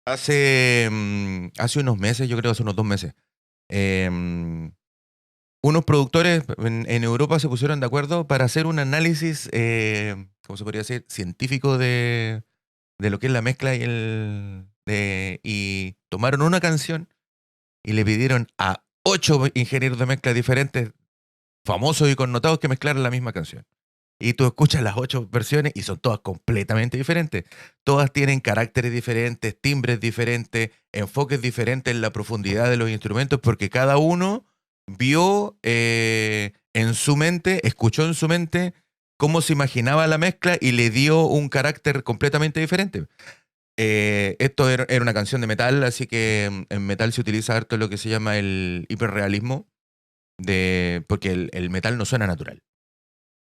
Hace unos meses, yo creo, hace unos 2 meses, em, unos productores en Europa se pusieron de acuerdo para hacer un análisis, ¿cómo se podría decir? Científico de lo que es la mezcla y tomaron una canción y le pidieron a 8 ingenieros de mezcla diferentes, famosos y connotados, que mezclaran la misma canción. Y tú escuchas las 8 versiones y son todas completamente diferentes. Todas tienen caracteres diferentes, timbres diferentes, enfoques diferentes en la profundidad de los instrumentos, porque cada uno vio en su mente, escuchó en su mente cómo se imaginaba la mezcla y le dio un carácter completamente diferente. Esto era una canción de metal, así que en metal se utiliza harto lo que se llama el hiperrealismo, porque el metal no suena natural.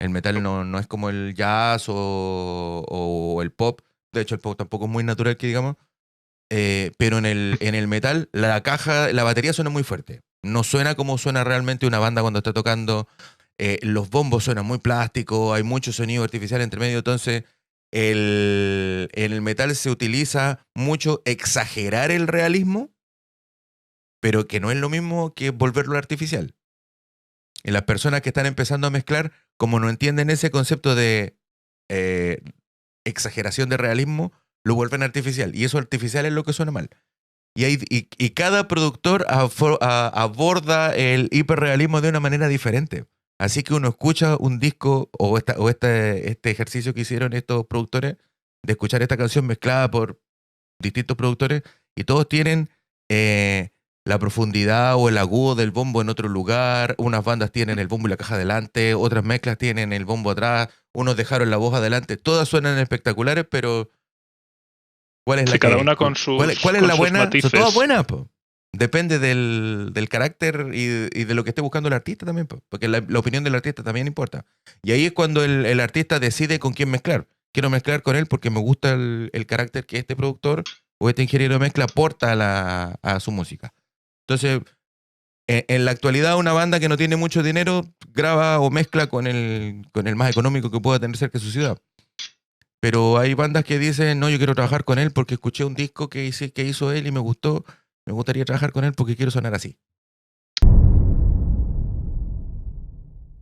El metal no es como el jazz o el pop. De hecho, el pop tampoco es muy natural, que digamos. Pero en el metal, la batería suena muy fuerte. No suena como suena realmente una banda cuando está tocando. Los bombos suenan muy plásticos, hay mucho sonido artificial entre medio. Entonces, en el metal se utiliza mucho exagerar el realismo, pero que no es lo mismo que volverlo artificial. Y las personas que están empezando a mezclar, como no entienden ese concepto de eh, exageración de realismo, lo vuelven artificial. Y eso artificial es lo que suena mal. Y cada productor aborda el hiperrealismo de una manera diferente. Así que uno escucha un disco o este ejercicio que hicieron estos productores de escuchar esta canción mezclada por distintos productores, y todos tienen eh, la profundidad o el agudo del bombo en otro lugar. Unas bandas tienen el bombo y la caja adelante, otras mezclas tienen el bombo atrás, unos dejaron la voz adelante. Todas suenan espectaculares, pero ¿cuál es la Sí, cada que, una con cuál es con la sus buena? Son todas matices. buenas, po. Depende del carácter y de lo que esté buscando el artista también, po, porque la opinión del artista también importa. Y ahí es cuando el artista decide con quién mezclar. Quiero mezclar con él porque me gusta el carácter que este productor o este ingeniero de mezcla aporta a su música. Entonces, en la actualidad, una banda que no tiene mucho dinero graba o mezcla con el más económico que pueda tener cerca de su ciudad. Pero hay bandas que dicen, no, yo quiero trabajar con él porque escuché un disco que hizo él y me gustó. Me gustaría trabajar con él porque quiero sonar así.